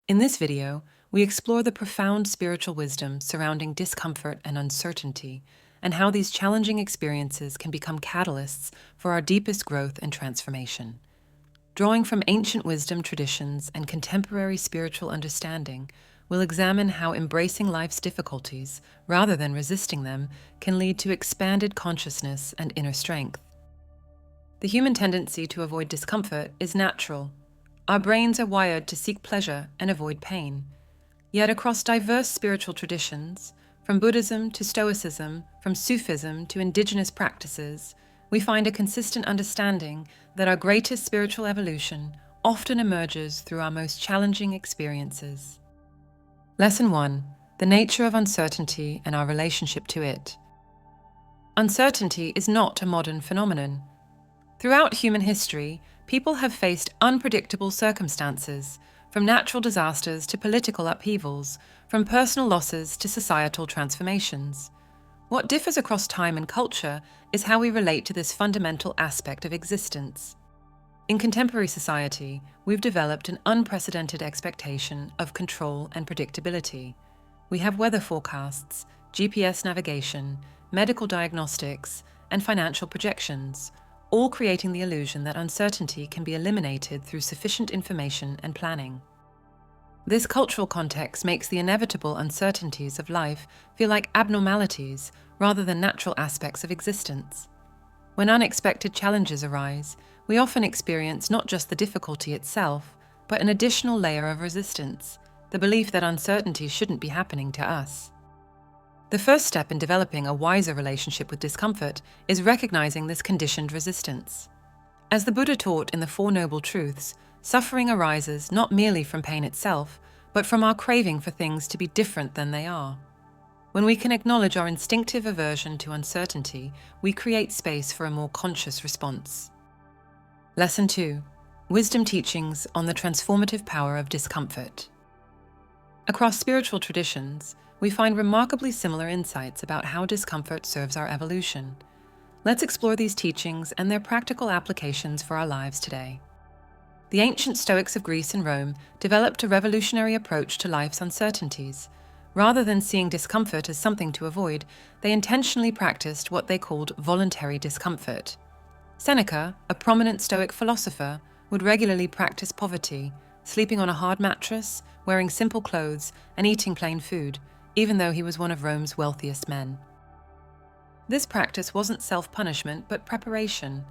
In this video, we explore the profound spiritual wisdom surrounding discomfort and uncertainty, and how these challenging experiences can become catalysts for our deepest growth and transformation. Drawing from ancient wisdom traditions and contemporary spiritual understanding, we'll examine how embracing life's difficulties, rather than resisting them, can lead to expanded consciousness and inner strength. The human tendency to avoid discomfort is natural. Our brains are wired to seek pleasure and avoid pain. Yet across diverse spiritual traditions, from Buddhism to Stoicism, from Sufism to indigenous practices, we find a consistent understanding that our greatest spiritual evolution often emerges through our most challenging experiences. Lesson 1. The nature of uncertainty and our relationship to it. Uncertainty is not a modern phenomenon. Throughout human history, people have faced unpredictable circumstances, from natural disasters to political upheavals, from personal losses to societal transformations. What differs across time and culture is how we relate to this fundamental aspect of existence. In contemporary society, we've developed an unprecedented expectation of control and predictability. We have weather forecasts, GPS navigation, medical diagnostics, and financial projections, all creating the illusion that uncertainty can be eliminated through sufficient information and planning. This cultural context makes the inevitable uncertainties of life feel like abnormalities rather than natural aspects of existence. When unexpected challenges arise, we often experience not just the difficulty itself, but an additional layer of resistance, the belief that uncertainty shouldn't be happening to us. The first step in developing a wiser relationship with discomfort is recognizing this conditioned resistance. As the Buddha taught in the Four Noble Truths, suffering arises not merely from pain itself, but from our craving for things to be different than they are. When we can acknowledge our instinctive aversion to uncertainty, we create space for a more conscious response. Lesson 2. Wisdom teachings on the transformative power of discomfort. Across spiritual traditions, we find remarkably similar insights about how discomfort serves our evolution. Let's explore these teachings and their practical applications for our lives today. The ancient Stoics of Greece and Rome developed a revolutionary approach to life's uncertainties. Rather than seeing discomfort as something to avoid, they intentionally practiced what they called voluntary discomfort. Seneca, a prominent Stoic philosopher, would regularly practice poverty, sleeping on a hard mattress, wearing simple clothes, and eating plain food, even though he was one of Rome's wealthiest men. This practice wasn't self-punishment, but preparation.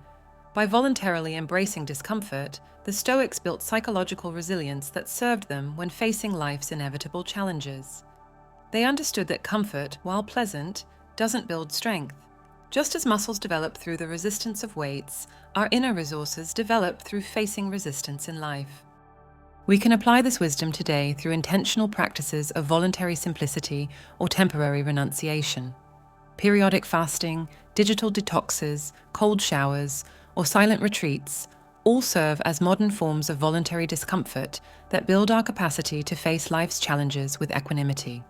By voluntarily embracing discomfort, the Stoics built psychological resilience that served them when facing life's inevitable challenges. They understood that comfort, while pleasant, doesn't build strength. Just as muscles develop through the resistance of weights, our inner resources develop through facing resistance in life. We can apply this wisdom today through intentional practices of voluntary simplicity or temporary renunciation. Periodic fasting, digital detoxes, cold showers, or silent retreats all serve as modern forms of voluntary discomfort that build our capacity to face life's challenges with equanimity.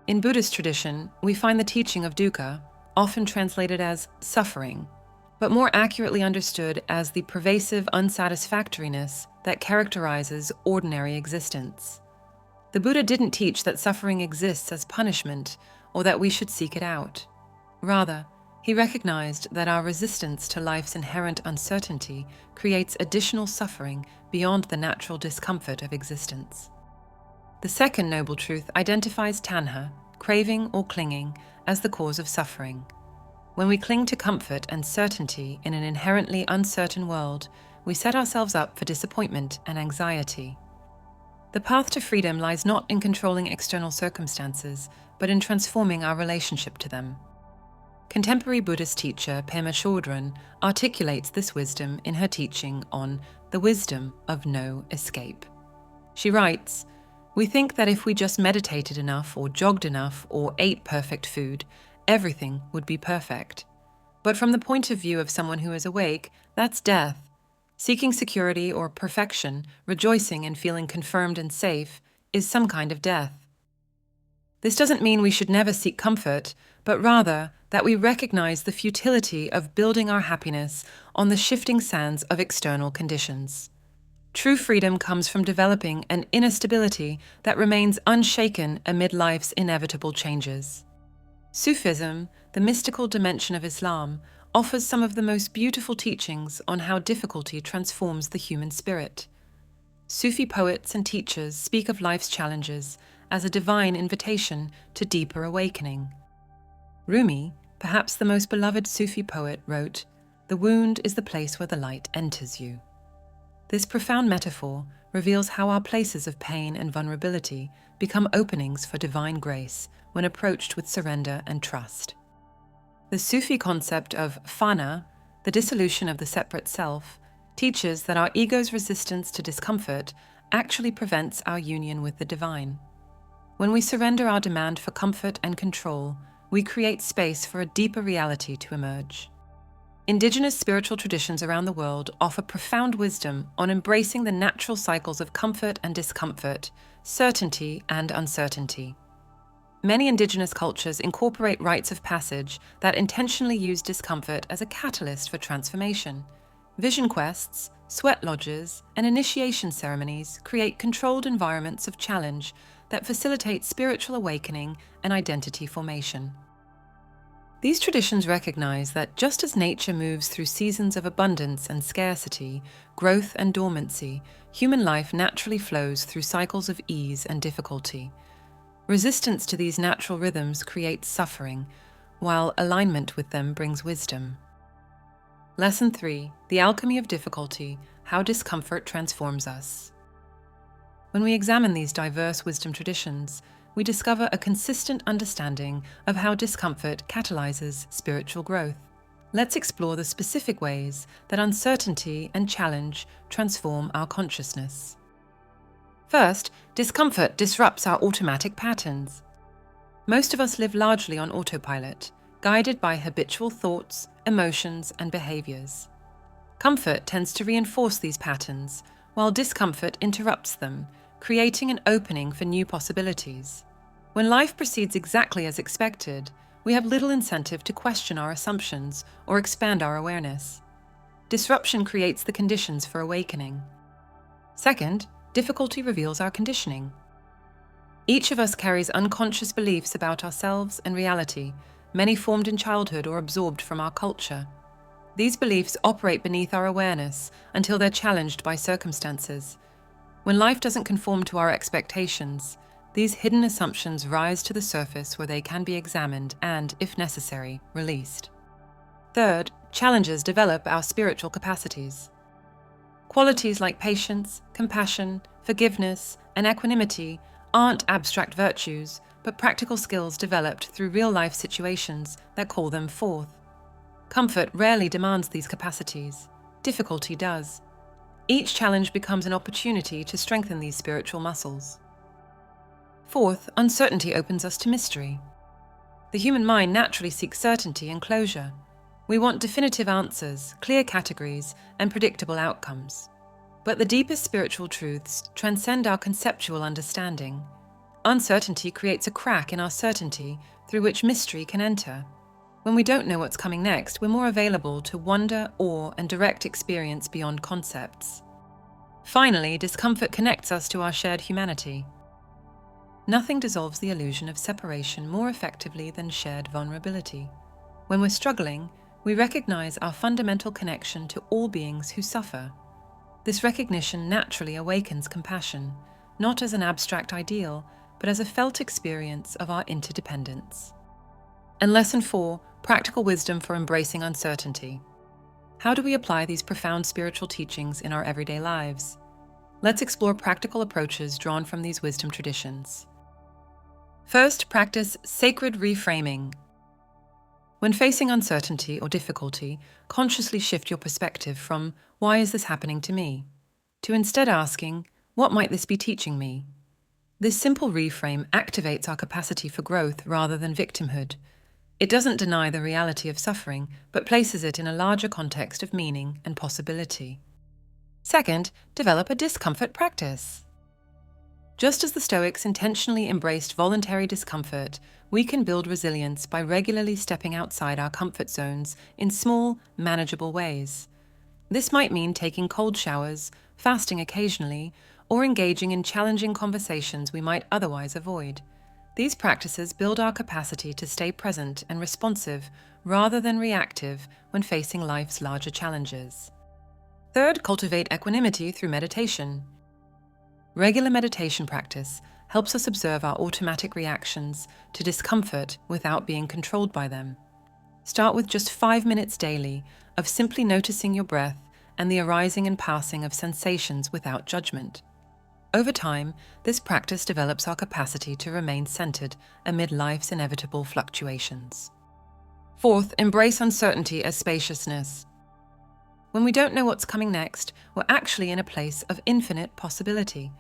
In Buddhist tradition, we find the teaching of dukkha, often translated as suffering, but more accurately understood as the pervasive unsatisfactoriness that characterizes ordinary existence. The Buddha didn't teach that suffering exists as punishment or that we should seek it out. Rather, he recognized that our resistance to life's inherent uncertainty creates additional suffering beyond the natural discomfort of existence. The second noble truth identifies tanha, craving or clinging, as the cause of suffering. When we cling to comfort and certainty in an inherently uncertain world, we set ourselves up for disappointment and anxiety. The path to freedom lies not in controlling external circumstances, but in transforming our relationship to them. Contemporary Buddhist teacher Pema Chodron articulates this wisdom in her teaching on the wisdom of no escape. She writes, "We think that if we just meditated enough or jogged enough or ate perfect food, everything would be perfect. But from the point of view of someone who is awake, that's death. Seeking security or perfection, rejoicing and feeling confirmed and safe, is some kind of death." This doesn't mean we should never seek comfort, but rather that we recognize the futility of building our happiness on the shifting sands of external conditions. True freedom comes from developing an inner stability that remains unshaken amid life's inevitable changes. Sufism, the mystical dimension of Islam, offers some of the most beautiful teachings on how difficulty transforms the human spirit. Sufi poets and teachers speak of life's challenges as a divine invitation to deeper awakening. Rumi, perhaps the most beloved Sufi poet, wrote, "The wound is the place where the light enters you." This profound metaphor reveals how our places of pain and vulnerability become openings for divine grace when approached with surrender and trust. The Sufi concept of fana, the dissolution of the separate self, teaches that our ego's resistance to discomfort actually prevents our union with the divine. When we surrender our demand for comfort and control, we create space for a deeper reality to emerge. Indigenous spiritual traditions around the world offer profound wisdom on embracing the natural cycles of comfort and discomfort, certainty and uncertainty. Many indigenous cultures incorporate rites of passage that intentionally use discomfort as a catalyst for transformation. Vision quests, sweat lodges, and initiation ceremonies create controlled environments of challenge that facilitate spiritual awakening and identity formation. These traditions recognize that just as nature moves through seasons of abundance and scarcity, growth and dormancy, human life naturally flows through cycles of ease and difficulty. Resistance to these natural rhythms creates suffering, while alignment with them brings wisdom. Lesson 3: The Alchemy of Difficulty: How Discomfort Transforms Us. When we examine these diverse wisdom traditions, we discover a consistent understanding of how discomfort catalyzes spiritual growth. Let's explore the specific ways that uncertainty and challenge transform our consciousness. First, discomfort disrupts our automatic patterns. Most of us live largely on autopilot, guided by habitual thoughts, emotions, and behaviors. Comfort tends to reinforce these patterns, while discomfort interrupts them, creating an opening for new possibilities. When life proceeds exactly as expected, we have little incentive to question our assumptions or expand our awareness. Disruption creates the conditions for awakening. Second, difficulty reveals our conditioning. Each of us carries unconscious beliefs about ourselves and reality, many formed in childhood or absorbed from our culture. These beliefs operate beneath our awareness until they're challenged by circumstances. When life doesn't conform to our expectations, these hidden assumptions rise to the surface where they can be examined and, if necessary, released. Third, challenges develop our spiritual capacities. Qualities like patience, compassion, forgiveness, and equanimity aren't abstract virtues, but practical skills developed through real-life situations that call them forth. Comfort rarely demands these capacities. Difficulty does. Each challenge becomes an opportunity to strengthen these spiritual muscles. Fourth, uncertainty opens us to mystery. The human mind naturally seeks certainty and closure. We want definitive answers, clear categories, and predictable outcomes. But the deepest spiritual truths transcend our conceptual understanding. Uncertainty creates a crack in our certainty through which mystery can enter. When we don't know what's coming next, we're more available to wonder, awe, and direct experience beyond concepts. Finally, discomfort connects us to our shared humanity. Nothing dissolves the illusion of separation more effectively than shared vulnerability. When we're struggling, we recognize our fundamental connection to all beings who suffer. This recognition naturally awakens compassion, not as an abstract ideal, but as a felt experience of our interdependence. And Lesson 4, Practical Wisdom for Embracing Uncertainty. How do we apply these profound spiritual teachings in our everyday lives? Let's explore practical approaches drawn from these wisdom traditions. First, practice sacred reframing. When facing uncertainty or difficulty, consciously shift your perspective from, "Why is this happening to me?" to instead asking, "What might this be teaching me?" This simple reframe activates our capacity for growth rather than victimhood. It doesn't deny the reality of suffering, but places it in a larger context of meaning and possibility. Second, develop a discomfort practice. Just as the Stoics intentionally embraced voluntary discomfort, we can build resilience by regularly stepping outside our comfort zones in small, manageable ways. This might mean taking cold showers, fasting occasionally, or engaging in challenging conversations we might otherwise avoid. These practices build our capacity to stay present and responsive rather than reactive when facing life's larger challenges. Third, cultivate equanimity through meditation. Regular meditation practice helps us observe our automatic reactions to discomfort without being controlled by them. Start with just 5 minutes daily of simply noticing your breath and the arising and passing of sensations without judgment. Over time, this practice develops our capacity to remain centered amid life's inevitable fluctuations. Fourth, embrace uncertainty as spaciousness. When we don't know what's coming next, we're actually in a place of infinite possibility.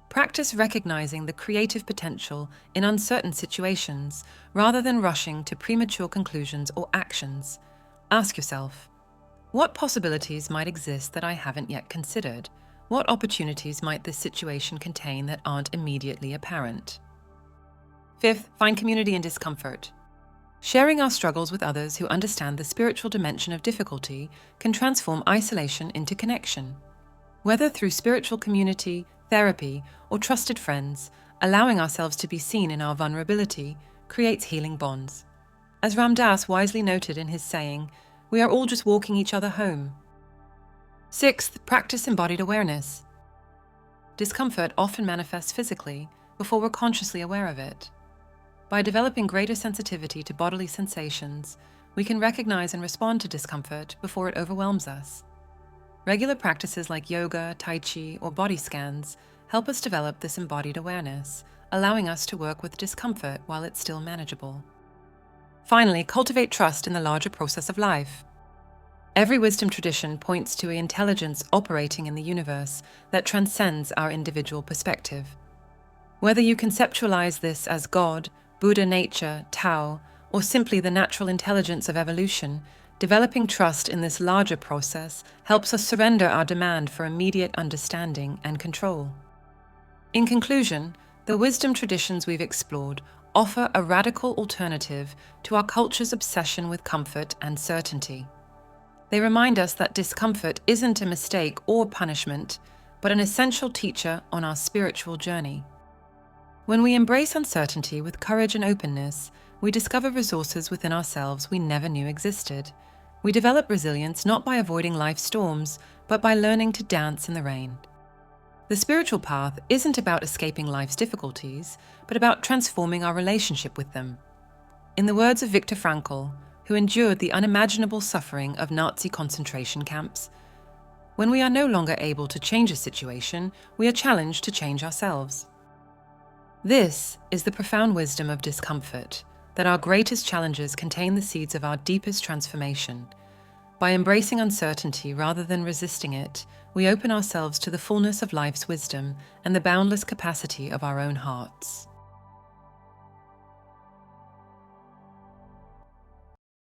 Practice recognizing the creative potential in uncertain situations rather than rushing to premature conclusions or actions. Ask yourself, what possibilities might exist that I haven't yet considered? What opportunities might this situation contain that aren't immediately apparent? Fifth, find community in discomfort. Sharing our struggles with others who understand the spiritual dimension of difficulty can transform isolation into connection. Whether through spiritual community, therapy, or trusted friends, allowing ourselves to be seen in our vulnerability creates healing bonds. As Ram Dass wisely noted in his saying, "We are all just walking each other home." Sixth, practice embodied awareness. Discomfort often manifests physically before we're consciously aware of it. By developing greater sensitivity to bodily sensations, we can recognize and respond to discomfort before it overwhelms us. Regular practices like yoga, tai chi, or body scans help us develop this embodied awareness, allowing us to work with discomfort while it's still manageable. Finally, cultivate trust in the larger process of life. Every wisdom tradition points to an intelligence operating in the universe that transcends our individual perspective. Whether you conceptualize this as God, Buddha nature, Tao, or simply the natural intelligence of evolution, developing trust in this larger process helps us surrender our demand for immediate understanding and control. In conclusion, the wisdom traditions we've explored offer a radical alternative to our culture's obsession with comfort and certainty. They remind us that discomfort isn't a mistake or punishment, but an essential teacher on our spiritual journey. When we embrace uncertainty with courage and openness, we discover resources within ourselves we never knew existed. We develop resilience not by avoiding life's storms, but by learning to dance in the rain. The spiritual path isn't about escaping life's difficulties, but about transforming our relationship with them. In the words of Viktor Frankl, who endured the unimaginable suffering of Nazi concentration camps, when we are no longer able to change a situation, we are challenged to change ourselves. This is the profound wisdom of discomfort, that our greatest challenges contain the seeds of our deepest transformation. By embracing uncertainty rather than resisting it, we open ourselves to the fullness of life's wisdom and the boundless capacity of our own hearts.